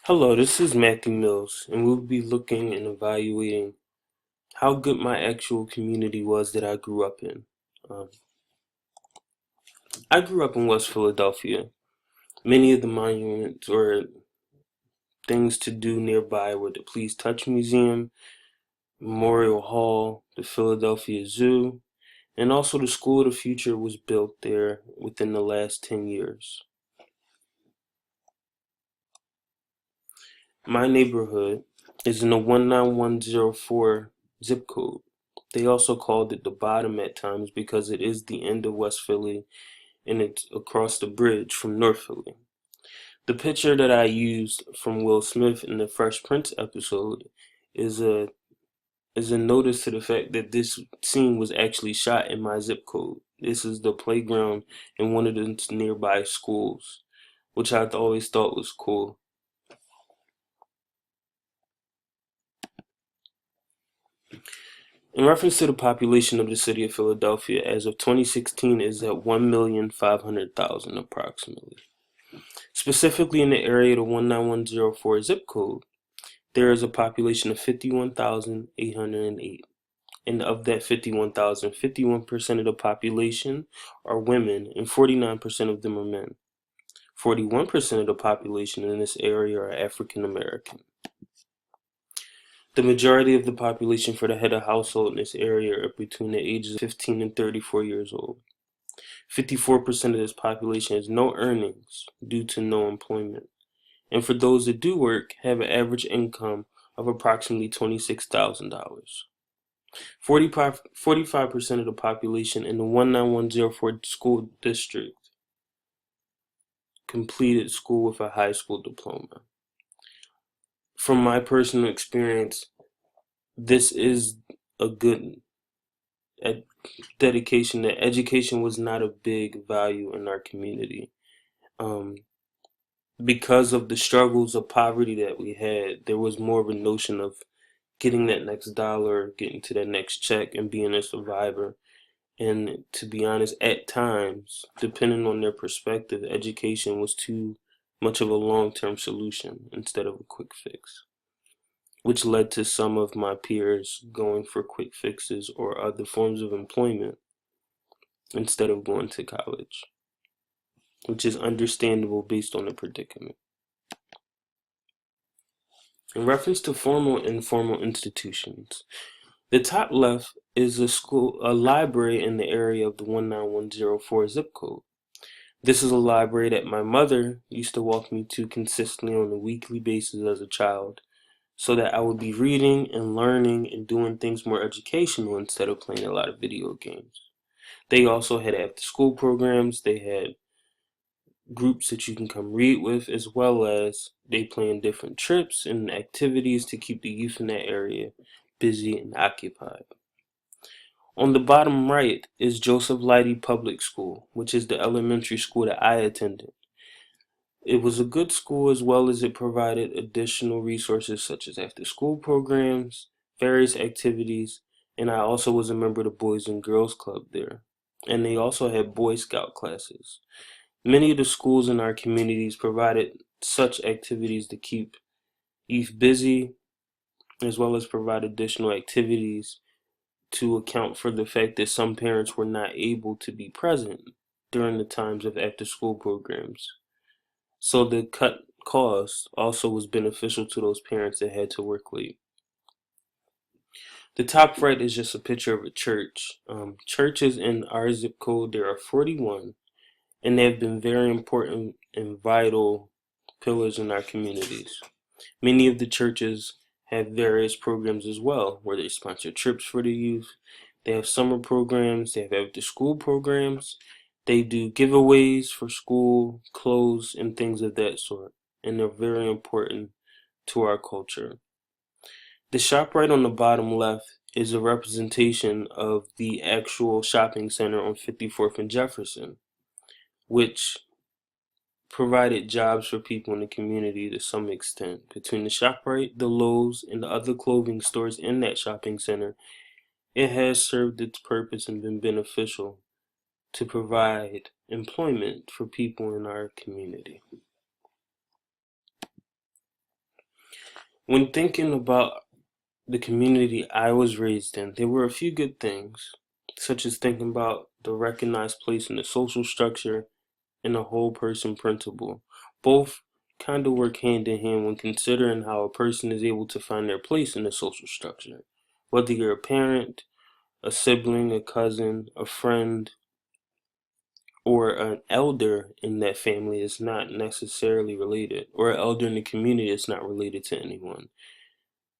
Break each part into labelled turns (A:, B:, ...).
A: Hello, this is Matthew Mills, and we'll be looking and evaluating how good my actual community was that I grew up in. Um, I grew up in West Philadelphia. Many of the monuments or things to do nearby were the Please Touch Museum, Memorial Hall, the Philadelphia Zoo, and also the School of the Future was built there within the last 10 years. My neighborhood is in the 19104 zip code. They also called it the bottom at times because it is the end of West Philly and it's across the bridge from North Philly. The picture that I used from Will Smith in the Fresh Prince episode is a is a notice to the fact that this scene was actually shot in my zip code. This is the playground in one of the nearby schools, which I always thought was cool. In reference to the population of the city of Philadelphia, as of 2016 is at 1,500,000 approximately. Specifically in the area of the 19104 zip code, there is a population of 51,808. And of that 51,000, 51% of the population are women and 49% of them are men. 41% of the population in this area are African American. The majority of the population for the head of household in this area are between the ages of 15 and 34 years old. 54% of this population has no earnings due to no employment. And for those that do work, have an average income of approximately $26,000. 45% of the population in the 19104 school district completed school with a high school diploma. From my personal experience, this is a good dedication that education was not a big value in our community. Um, because of the struggles of poverty that we had, there was more of a notion of getting that next dollar, getting to that next check, and being a survivor. And to be honest, at times, depending on their perspective, education was too much of a long-term solution instead of a quick fix, which led to some of my peers going for quick fixes or other forms of employment instead of going to college, which is understandable based on the predicament. In reference to formal and informal institutions, the top left is a library in the area of the 19104 zip code. This is a library that my mother used to walk me to consistently on a weekly basis as a child, so that I would be reading and learning and doing things more educational instead of playing a lot of video games. They also had after school programs, they had groups that you can come read with, as well as they plan different trips and activities to keep the youth in that area busy and occupied. On the bottom right is Joseph Leidy Public School, which is the elementary school that I attended. It was a good school as well as it provided additional resources such as after school programs, various activities, and I also was a member of the Boys and Girls Club there. And they also had Boy Scout classes. Many of the schools in our communities provided such activities to keep youth busy, as well as provide additional activities to account for the fact that some parents were not able to be present during the times of after school programs. So the cut cost also was beneficial to those parents that had to work late. The top right is just a picture of a church. Churches in our zip code, there are 41, and they have been very important and vital pillars in our communities. Many of the churches have various programs as well, where they sponsor trips for the youth. They have summer programs, they have after school programs, they do giveaways for school, clothes, and things of that sort. And they're very important to our culture. The shop right on the bottom left is a representation of the actual shopping center on 54th and Jefferson, which provided jobs for people in the community to some extent. Between the ShopRite, the Lowe's, and the other clothing stores in that shopping center, it has served its purpose and been beneficial to provide employment for people in our community. When thinking about the community I was raised in, there were a few good things, such as thinking about the recognized place in the social structure and the whole person principle. Both kind of work hand in hand when considering how a person is able to find their place in the social structure. Whether you're a parent, a sibling, a cousin, a friend, or an elder in that family is not necessarily related, or an elder in the community is not related to anyone.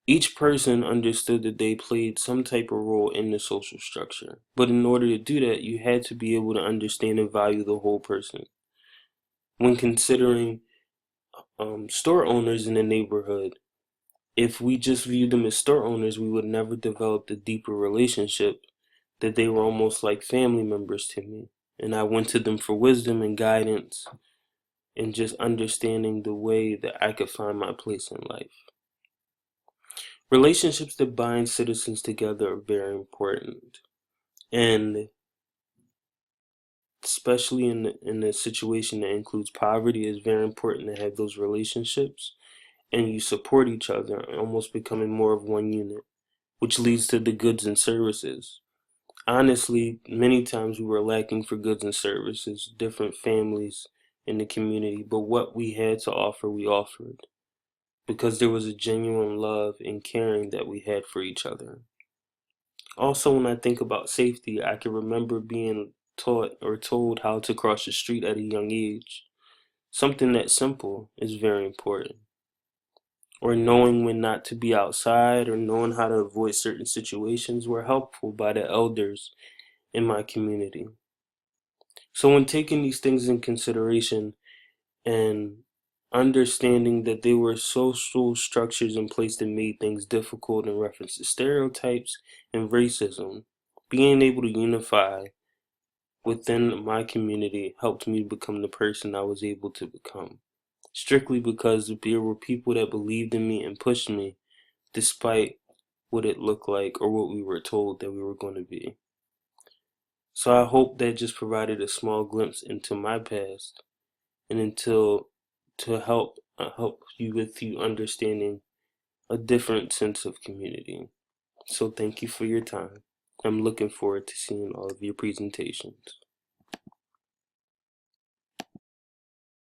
A: Each person understood that they played some type of role in the social structure, but in order to do that, you had to be able to understand and value the whole person. When considering store owners in the neighborhood, if we just viewed them as store owners, we would never develop the deeper relationship that they were almost like family members to me. And I went to them for wisdom and guidance and just understanding the way that I could find my place in life. Relationships that bind citizens together are very important. And especially in a situation that includes poverty, it's very important to have those relationships and you support each other, almost becoming more of one unit, which leads to the goods and services. Honestly, many times we were lacking for goods and services, different families in the community, but what we had to offer, we offered because there was a genuine love and caring that we had for each other. Also, when I think about safety, I can remember being taught or told how to cross the street at a young age. Something that simple is very important. Or knowing when not to be outside or knowing how to avoid certain situations were helpful by the elders in my community. So when taking these things in consideration and understanding that there were social structures in place that made things difficult in reference to stereotypes and racism, being able to unify within my community helped me become the person I was able to become. Strictly because there were people that believed in me and pushed me despite what it looked like or what we were told that we were going to be. So I hope that just provided a small glimpse into my past and until to help you with you understanding a different sense of community. So thank you for your time. I'm looking forward to seeing all of your presentations.